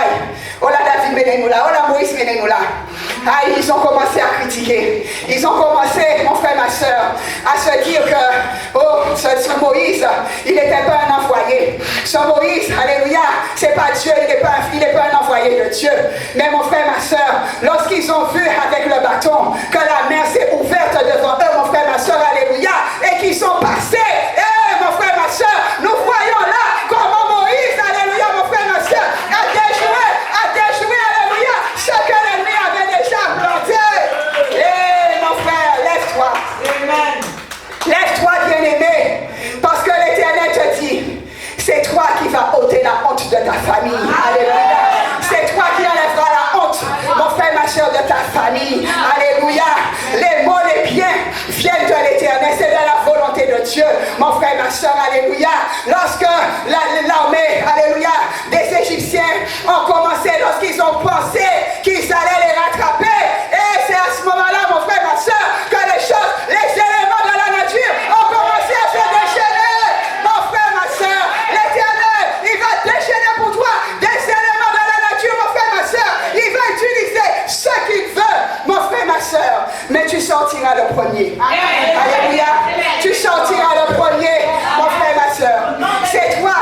oh là David, menez-nous là, oh là Moïse, menez-nous là. Ils ont commencé à critiquer. Ils ont commencé, mon frère, ma soeur, à se dire que, oh, ce Moïse, il n'était pas un envoyé. Ce Moïse, alléluia, c'est pas Dieu, il n'est pas un envoyé de Dieu. Mais mon frère, ma soeur, lorsqu'ils ont vu avec le bâton que la mer s'est ouverte devant eux, mon frère, ma soeur, alléluia, et qu'ils sont passés, mon frère, ma soeur, nous voyons là comment Moïse, alléluia, mon frère, ma soeur, a déjoué, alléluia, ce que l'ennemi avait déjà planté. Mon frère, lève-toi. Lève-toi, bien-aimé, parce que l'Éternel te dit, c'est toi qui vas ôter la honte de ta famille. Alléluia. C'est toi qui enlèveras la honte, mon frère, ma soeur, de ta famille. Alléluia. Les mots, les biens viennent de l'Éternel. C'est de la volonté de Dieu, mon frère, ma soeur. Alléluia. Lorsque l'armée, alléluia, des Égyptiens ont commencé, lorsqu'ils ont pensé qu'ils allaient les rattraper, et c'est à ce moment-là, mon frère, ma soeur, que les choses, les éléments de la nature ont commencé à se déchaîner. Mon frère, ma soeur, l'Éternel, il va déchaîner pour toi des éléments de la nature, mon frère, ma soeur. Il va utiliser ce qu'il veut, mon frère, ma soeur. Mais tu sortiras le premier. Alléluia. Tu sortiras le premier, mon frère, ma soeur. C'est toi.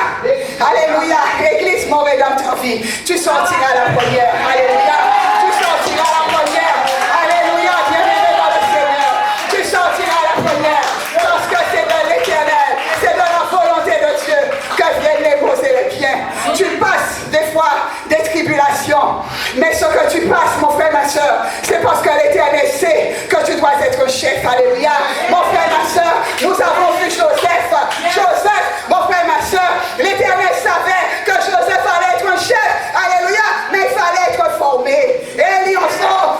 Alléluia. Église, mon rédempteur vie. Tu sortiras la première. Alléluia. Tu sortiras la première. Alléluia. Bienvenue dans le Seigneur. Tu sortiras la première. Parce que c'est de l'Éternel. C'est de la volonté de Dieu que viennent négocier les biens. Tu passes des fois des tribulations. Mais ce que tu passes, mon frère, ma soeur, c'est parce que l'Éternel sait que tu dois être chef. Alléluia. Mon frère, ma soeur, nous avons vu Joseph. Joseph, mon frère, ma soeur, l'Éternel savait que Joseph allait être un chef. Alléluia. Mais il fallait être formé. Et lionceau,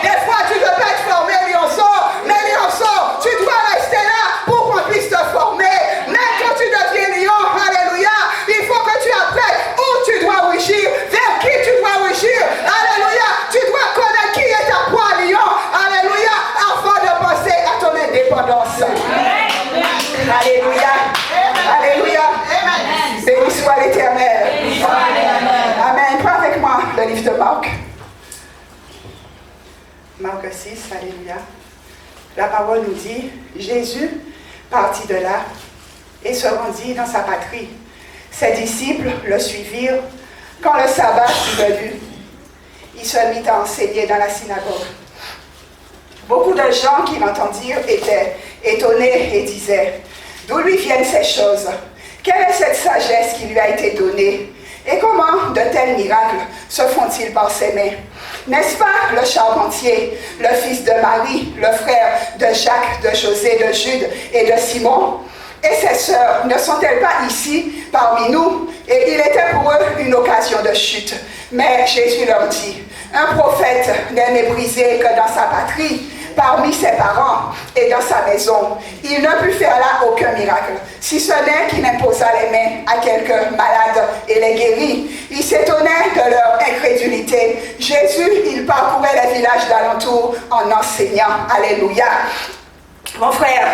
des fois tu ne peux pas être formé, lionceau. Mais lionceau, tu dois rester là pour qu'on puisse te former. Même quand tu deviens lion, alléluia, il faut que tu apprennes où tu dois rugir, vers qui tu dois rugir. Alléluia. Tu dois connaître qui est ta proie, lion. Alléluia. Avant de penser à ton indépendance. Alléluia. Alléluia. Béni soit l'Éternel. Amen. Prends avec moi le livre de Marc. Marc 6, alléluia. La parole nous dit, Jésus partit de là et se rendit dans sa patrie. Ses disciples le suivirent. Quand le sabbat fut venu, il se mit à enseigner dans la synagogue. Beaucoup de gens qui l'entendirent étaient étonnés et disaient, d'où lui viennent ces choses? Quelle est cette sagesse qui lui a été donnée? Et comment de tels miracles se font-ils par ses mains? N'est-ce pas le charpentier, le fils de Marie, le frère de Jacques, de José, de Jude et de Simon? Et ses sœurs ne sont-elles pas ici parmi nous? Et il était pour eux une occasion de chute. Mais Jésus leur dit, un prophète n'est méprisé que dans sa patrie, parmi ses parents et dans sa maison. Il ne put faire là aucun miracle, si ce n'est qu'il imposa les mains à quelques malades et les guérit. Il s'étonnait de leur incrédulité. Jésus, il parcourait les villages d'alentour en enseignant. Alléluia. Mon frère,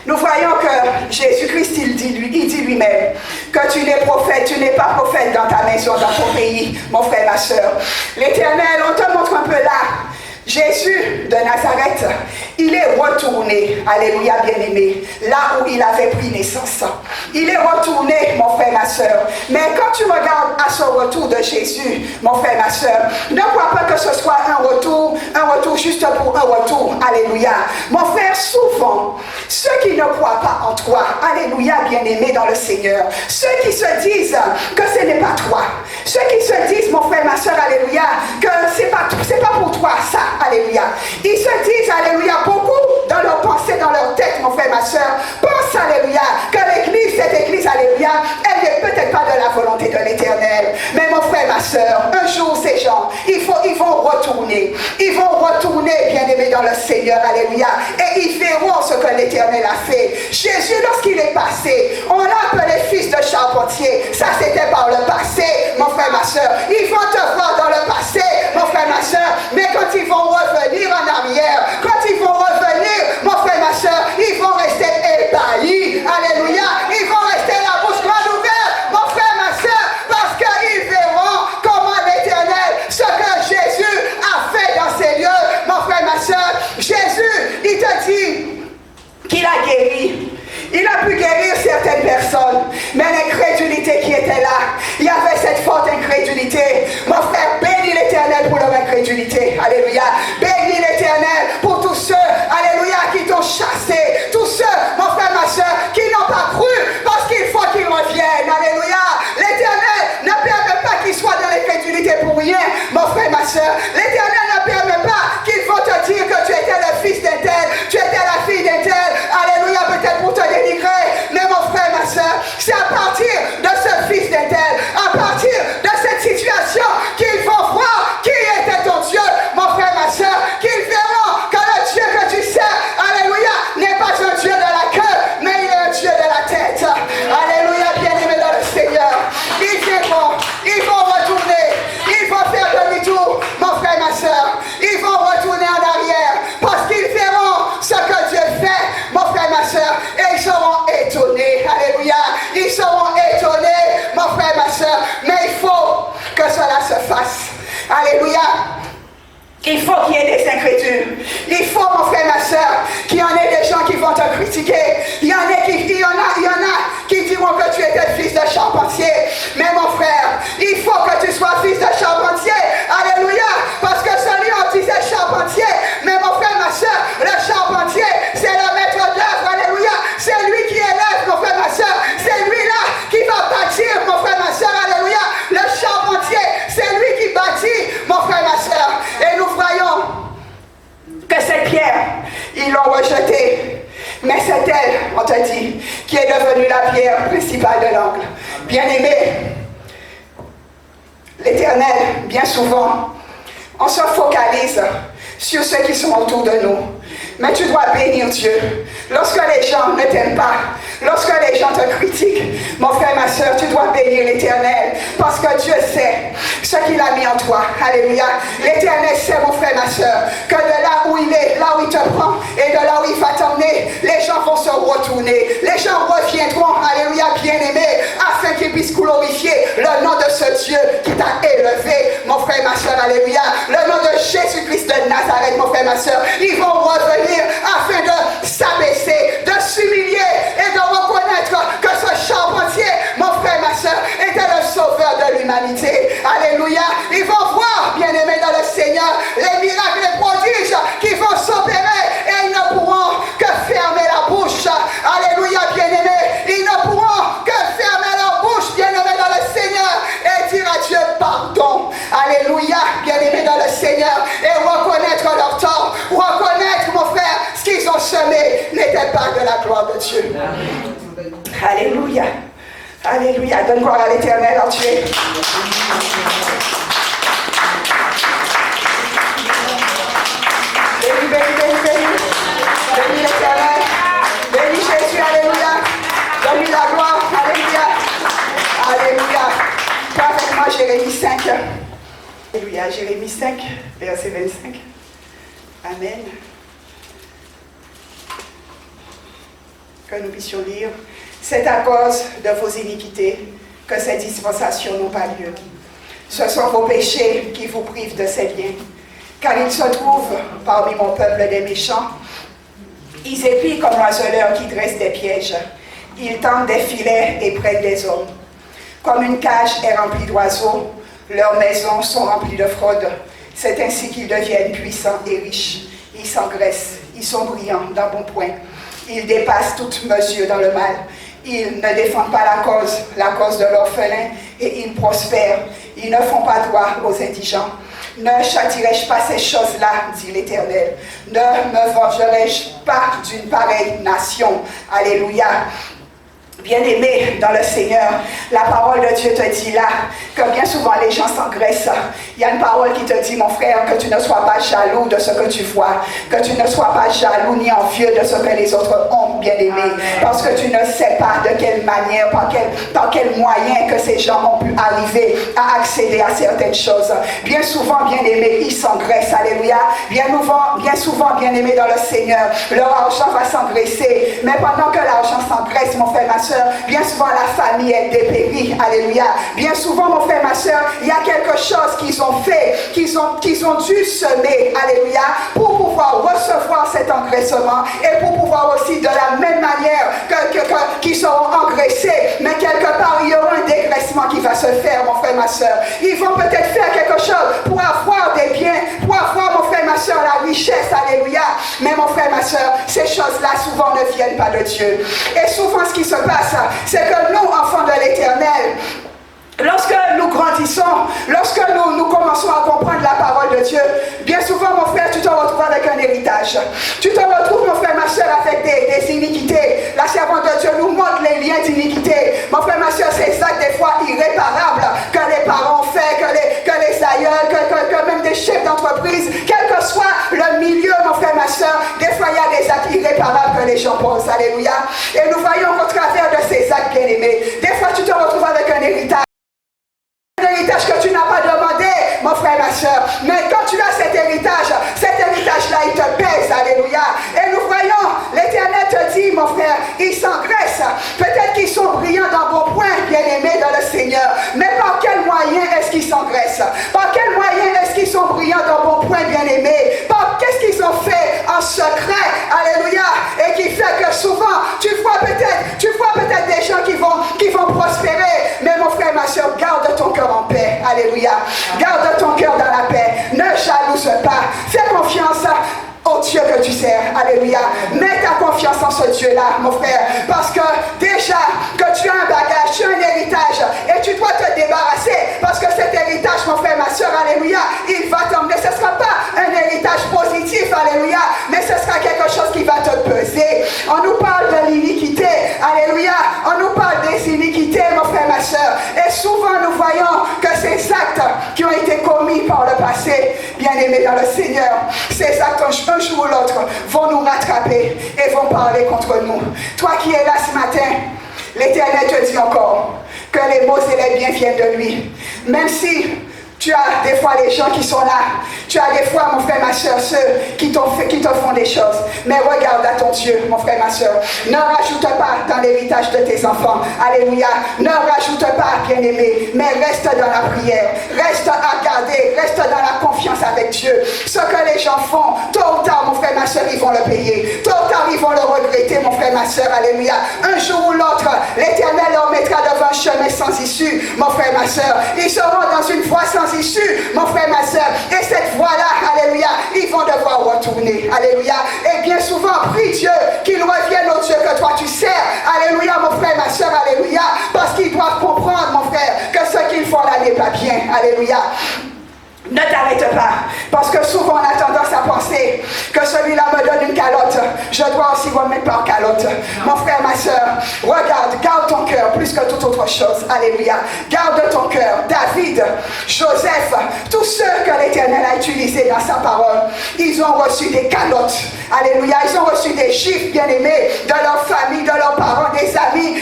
nous voyons que Jésus-Christ, il dit lui-même que tu n'es prophète, tu n'es pas prophète dans ta maison, dans ton pays, mon frère, ma soeur. L'Éternel, on te montre un peu là. Jésus de Nazareth, il est retourné, alléluia bien-aimé, là où il avait pris naissance. Il est retourné, mon frère, ma soeur. Mais quand tu regardes à ce retour de Jésus, mon frère, ma soeur, ne crois pas que ce soit un retour juste pour un retour, alléluia. Mon frère, souvent, ceux qui ne croient pas en toi, alléluia bien-aimé dans le Seigneur, ceux qui se disent que ce n'est pas toi, ceux qui se disent, mon frère, ma soeur, alléluia, que c'est pas pour toi ça, alléluia. Ils se disent, alléluia, beaucoup dans leurs pensées, dans leur tête, mon frère, ma soeur, pensent, alléluia, que l'église, cette église, alléluia, elle n'est peut-être pas de la volonté de l'Éternel. Mais mon frère, ma soeur, un jour, ces gens, ils vont retourner, bien-aimés dans le Seigneur, alléluia, et ils verront ce que l'Éternel a fait. Jésus, lorsqu'il est passé, on l'a appelé fils de charpentier. Ça, c'était par le passé, mon frère, ma soeur. Ils vont te voir dans le passé, mon frère, ma soeur, mais quand ils vont revenir en arrière, quand ils vont revenir, mon frère, ma soeur, ils vont rester ébahis, alléluia, ils vont rester la bouche grande ouverte, mon frère, ma soeur, parce qu'ils verront comment l'Éternel, ce que Jésus a fait dans ces lieux, mon frère, ma soeur. Jésus, il te dit qu'il a guéri. Il a pu guérir certaines personnes, mais l'incrédulité qui était là, il y avait cette forte incrédulité. Mon frère, bénis l'Éternel pour leur incrédulité. Alléluia. Bénis l'Éternel pour tous ceux, alléluia, qui t'ont chassé. Tous ceux, mon frère, ma soeur, qui n'ont pas cru parce qu'il faut qu'ils reviennent. Alléluia. L'Éternel ne permet pas qu'ils soient dans l'incrédulité pour rien, mon frère, ma soeur. L'Éternel ne permet pas qu'ils vont te dire que tu étais le fils d'un tel, tu étais la fille d'un tel. Alléluia, peut-être pour te dénigrer. Mais mon frère, ma soeur, c'est à partir de ce fils d'un tel, à partir de cette situation qu'ils vont voir qui était ton Dieu, mon frère, ma soeur, qu'ils verront que le Dieu que tu sers, alléluia, n'est pas un Dieu de la queue, mais il est un Dieu de la tête. Alléluia, bien-aimé dans le Seigneur. Ils vont retourner, ils vont faire demi-tour, mon frère, ma soeur. Ils vont retourner en arrière parce qu'ils verront ce que Dieu fait, mon frère, ma soeur, et ils seront étonnés. Alléluia. Ils seront étonnés, mon frère, ma soeur. Mais il faut que cela se fasse. Alléluia. Il faut qu'il y ait des incrédules. Il faut, mon frère, ma soeur, qu'il y en ait des gens qui vont te critiquer. Il y en a qui diront que tu étais fils de charpentier. Mais mon frère, il faut que tu sois fils de charpentier. Alléluia. Parce que celui on disait charpentier. Mais mon frère, ma soeur, le charpentier, c'est le maître d'œuvre. Alléluia. C'est lui qui élève, mon frère, ma soeur. C'est lui-là qui va bâtir, mon frère, ma soeur. Alléluia. Le charpentier, c'est lui qui bâtit, mon frère, ma soeur. Et nous voyons que cette pierre, ils l'ont rejetée. Mais c'est elle, on te dit, qui est devenue la pierre principale de l'angle. Bien-aimé, l'Éternel, bien souvent, on se focalise sur ceux qui sont autour de nous. Mais tu dois bénir Dieu. Lorsque les gens ne t'aiment pas, lorsque les gens te critiquent, mon frère, ma soeur, tu dois bénir l'Éternel. Parce que Dieu sait ce qu'il a mis en toi. Alléluia. L'Éternel sait, mon frère, ma soeur, que de là où il est, là où il te prend, et de là où il va t'emmener, les gens vont se retourner. Les gens reviendront, alléluia, bien-aimés, afin qu'ils puissent glorifier le nom de ce Dieu qui t'a élevé, mon frère, ma soeur, alléluia. Le nom de Jésus-Christ de Nazareth, mon frère, ma soeur. Ils vont revenir afin de s'abaisser, de s'humilier et de reconnaître que ce charpentier, mon frère, ma soeur, était le sauveur de l'humanité. Alléluia. Ils vont voir, bien-aimés dans le Seigneur, les miracles, les prodiges qui vont s'opérer et ils ne pourront que fermer la bouche. Alléluia, bien-aimés. Ils ne pourront que fermer leur bouche, bien-aimés dans le Seigneur, et dire à Dieu pardon. Alléluia. bien-aimés dans le Seigneur, et reconnaître leur tort, reconnaître, mon frère, ce qu'ils ont semé n'était pas de la gloire de Dieu. Alléluia. Alléluia. Donne gloire à l'Éternel en Dieu. Béni, béni, béni, béni. Béni l'Éternel. Béni Jésus. Alléluia. Donne-lui la gloire. Alléluia. Alléluia. Prends avec moi Jérémie 5. Alléluia. Jérémie 5, verset 25. Amen. Que nous puissions lire. C'est à cause de vos iniquités que ces dispensations n'ont pas lieu. Ce sont vos péchés qui vous privent de ces biens. Car il se trouve parmi mon peuple des méchants. Ils épient comme l'oiseleur qui dresse des pièges. Ils tendent des filets et prennent des hommes. Comme une cage est remplie d'oiseaux, leurs maisons sont remplies de fraude. C'est ainsi qu'ils deviennent puissants et riches. Ils s'engraissent, ils sont brillants d'un bon point. Ils dépassent toute mesure dans le mal. Ils ne défendent pas la cause de l'orphelin, et ils prospèrent. Ils ne font pas droit aux indigents. Ne châtirai-je pas ces choses-là, dit l'Éternel. Ne me vengerai-je pas d'une pareille nation. Alléluia. Bien-aimé dans le Seigneur, la parole de Dieu te dit là que bien souvent les gens s'engraissent. Il y a une parole qui te dit, mon frère, que tu ne sois pas jaloux de ce que tu vois, que tu ne sois pas jaloux ni envieux de ce que les autres ont, bien-aimé, parce que tu ne sais pas de quelle manière, par quel moyen que ces gens ont pu arriver à accéder à certaines choses. Bien souvent, bien-aimé, ils s'engraissent, alléluia. Bien souvent, bien-aimé dans le Seigneur, leur argent va s'engraisser, mais pendant que l'argent s'engraisse, mon frère, ma soeur, bien souvent la famille est dépérie, alléluia. Bien souvent, mon frère, ma soeur, il y a quelque chose qu'ils ont fait, qu'ils ont dû semer, alléluia, pour pouvoir recevoir cet engraissement et pour pouvoir aussi de la même manière qu'ils seront engraissés, mais quelque part il y aura un dégraissement qui va se faire, mon frère, ma soeur. Ils vont peut-être faire quelque chose pour avoir des biens, pour avoir, mon frère, ma soeur, la richesse, alléluia. Mais mon frère, ma soeur, ces choses-là souvent ne viennent pas de Dieu. Et souvent ce qui se passe, c'est que nous, enfants de l'Éternel, lorsque nous grandissons, lorsque nous commençons à comprendre la parole de Dieu, bien souvent, mon frère, tu te retrouves avec un héritage. Tu te retrouves, mon frère, ma soeur, avec des iniquités. La servante de Dieu nous montre les liens d'iniquité. Mon frère, ma soeur, c'est ça, des fois irréparables que les parents ont fait, que les aïeuls, que même des chefs d'entreprise, quel que soit le milieu, mon frère, ma soeur, des fois, il y a des actes irréparables que les gens posent. Alléluia. Et nous voyons qu'au travers de ces actes bien-aimés, des fois, tu te retrouves avec un héritage. Un héritage que tu n'as pas demandé, mon frère, ma soeur. Mais quand tu as cet héritage-là, il te pèse, alléluia. Et nous voyons, l'Éternel te dit, mon frère, ils s'engraissent. Peut-être qu'ils sont brillants d'un bon point, bien-aimés dans le Seigneur. Mais par quel moyen est-ce qu'ils s'engraissent? Par quel moyen est-ce qu'ils sont brillants d'un bon point, bien-aimés? Qu'est-ce qu'ils ont fait en secret, alléluia. Et qui fait que souvent, tu vois peut-être des gens qui vont prospérer. Mais mon frère, ma soeur, garde ton cœur en paix. Alléluia. Garde ton cœur dans la paix. Ne jalouse pas. Fais confiance au Dieu que tu sers. Alléluia. Mets ta confiance en ce Dieu-là, mon frère. Parce que déjà que tu as un bagage, tu as un héritage et tu dois te débarrasser. Parce que cet héritage, mon frère, ma soeur, alléluia, il va t'emmener. Ce ne sera pas un héritage positif, alléluia, mais ce sera quelque chose qui va te peser. On nous parle de l'iniquité, alléluia. On nous parle des iniquités, mon frère, ma soeur. Et souvent, nous voyons que ces actes qui ont été commis par le passé, bien-aimés dans le Seigneur, ces actes un jour ou l'autre vont nous rattraper et vont parler contre nous. Toi qui es là ce matin, l'Éternel te dit encore que les maux et les biens viennent de lui. Même si tu as des fois les gens qui sont là, tu as des fois, mon frère, ma soeur, ceux qui te font des choses. Mais regarde à ton Dieu, mon frère, ma soeur. Ne rajoute pas dans l'héritage de tes enfants. Alléluia. Ne rajoute pas, bien-aimé, mais reste dans la prière. Reste à garder, reste dans la confiance avec Dieu. Ce que les gens font, tôt ou tard, mon frère, ma soeur, ils vont le payer. Tôt ou tard, ils vont le regretter, mon frère, ma soeur. Alléluia. Un jour ou l'autre, l'Éternel leur mettra devant un chemin sans issue, mon frère, ma soeur. Ils seront dans une voie sans issue, mon frère, ma soeur. Et cette voie-là, alléluia, ils vont devoir retourner. Alléluia. Et bien souvent, prie Dieu qu'il revienne au Dieu que toi tu sers. Alléluia, mon frère, ma soeur. Alléluia. Parce qu'ils doivent comprendre, mon frère, que ce qu'ils font là n'est pas bien. Alléluia. Ne t'arrête pas, parce que souvent on a tendance à penser que celui-là me donne une calotte, je dois aussi remettre par calotte. Mon frère, ma soeur, regarde, garde ton cœur plus que toute autre chose. Alléluia. Garde ton cœur. David, Joseph, tous ceux que l'Éternel a utilisés dans sa parole, ils ont reçu des calottes. Alléluia. Ils ont reçu des chiffres, bien-aimés, de leur famille, de leurs parents, des amis,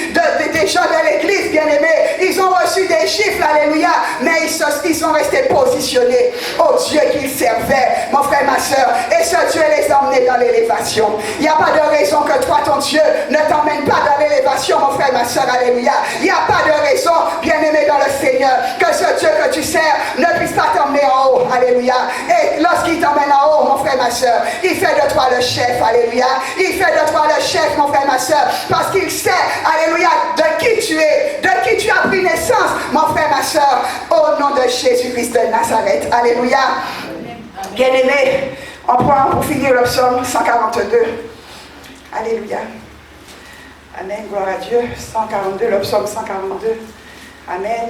des gens de l'église, bien-aimés. Ils ont reçu des chiffres, alléluia, mais ils sont restés positionnés au Dieu qu'ils servaient, mon frère, ma soeur. Et ce Dieu les a emmenés dans l'élévation. Il n'y a pas de raison que toi, ton Dieu, ne t'emmène pas dans l'élévation, mon frère, ma soeur, alléluia. Il n'y a pas de raison, bien-aimé dans le Seigneur, que ce Dieu que tu sers ne puisse pas t'emmener en haut, alléluia. Et lorsqu'il t'emmène en haut, mon frère, ma soeur, il fait de toi le chef, alléluia. Il fait de toi le chef, mon frère, ma soeur, parce qu'il sait, alléluia, de qui tu es, de qui tu as pris naissance, mon frère, ma soeur, au nom de Jésus-Christ de Nazareth, alléluia. Bien-aimé, on prend pour finir le psaume 142. Alléluia. Amen, gloire à Dieu. 142, le psaume 142. Amen.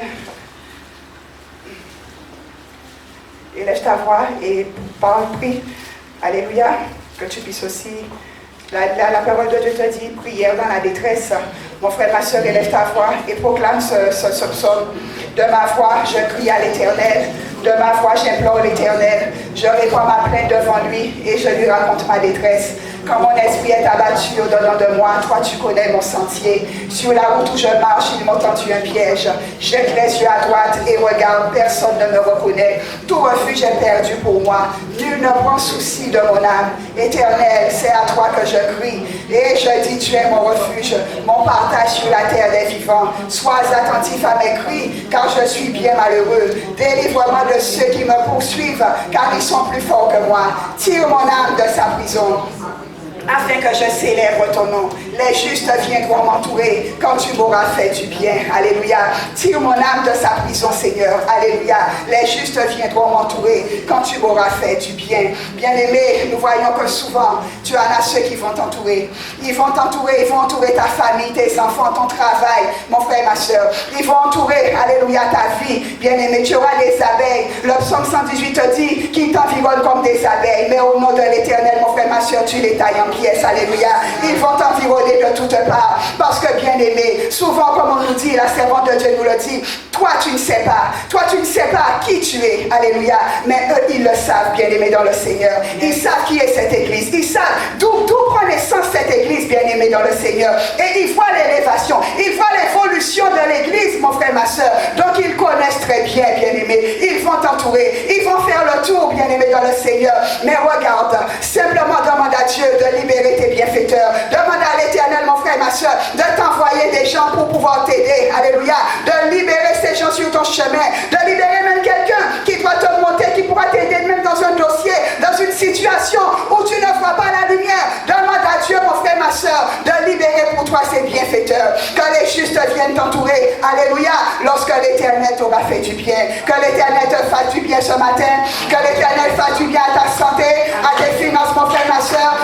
Élève ta voix et parle, prie. Alléluia. Que tu puisses aussi. La parole de Dieu te dit, prière dans la détresse. Mon frère, ma soeur, élève ta voix et proclame ce psaume. De ma voix, je crie à l'Éternel. De ma voix, j'implore l'Éternel. Je réponds ma plainte devant lui et je lui raconte ma détresse. Quand mon esprit est abattu au-dedans de moi, toi tu connais mon sentier. Sur la route où je marche, ils m'ont tendu un piège. Jette les yeux à droite et regarde, personne ne me reconnaît. Tout refuge est perdu pour moi. Nul ne prend souci de mon âme. Éternel, c'est à toi que je crie. Et je dis, tu es mon refuge, mon partage sur la terre des vivants. Sois attentif à mes cris, car je suis bien malheureux. Délivre-moi de ceux qui me poursuivent, car ils sont plus forts que moi. Tire mon âme de sa prison, afin que je célèbre ton nom. Les justes viendront m'entourer quand tu m'auras fait du bien. Alléluia. Tire mon âme de sa prison, Seigneur. Alléluia. Les justes viendront m'entourer quand tu m'auras fait du bien. Bien-aimé, nous voyons que souvent, tu en as ceux qui vont t'entourer. Ils vont t'entourer, ils vont entourer ta famille, tes enfants, ton travail, mon frère, ma soeur. Ils vont entourer, alléluia, ta vie. Bien-aimé, tu auras des abeilles. Le psaume 118 te dit qu'ils t'environnent comme des abeilles. Mais au nom de l'Éternel, mon frère, ma soeur, tu les tailles en pièces. Alléluia. Ils vont t'environner de toutes parts. Parce que, bien-aimé, souvent, comme on nous dit, la servante de Dieu nous le dit, toi, tu ne sais pas. Toi, tu ne sais pas qui tu es. Alléluia. Mais eux, ils le savent, bien-aimé, dans le Seigneur. Ils savent qui est cette église. Ils savent d'où prend naissance cette église, bien-aimé, dans le Seigneur. Et ils voient l'élévation. Ils voient l'évolution de l'église, mon frère, ma soeur. Donc, ils connaissent très bien, bien-aimé. Ils vont t'entourer. Ils vont faire le tour, bien-aimé, dans le Seigneur. Mais regarde, simplement demande à Dieu de libérer tes bienfaiteurs. Demande à l'Éternel, mon frère, ma soeur, de t'envoyer des gens pour pouvoir t'aider. Alléluia. De libérer ces gens sur ton chemin. De libérer même quelqu'un qui doit te monter, qui pourra t'aider même dans un dossier, dans une situation où tu ne vois pas la lumière. Demande à Dieu, mon frère, ma soeur, de libérer pour toi ces bienfaiteurs. Que les justes viennent t'entourer. Alléluia. Lorsque l'Éternel t'aura fait du bien. Que l'Éternel te fasse du bien ce matin. Que l'Éternel fasse du bien à ta santé, à tes finances, mon frère, ma soeur.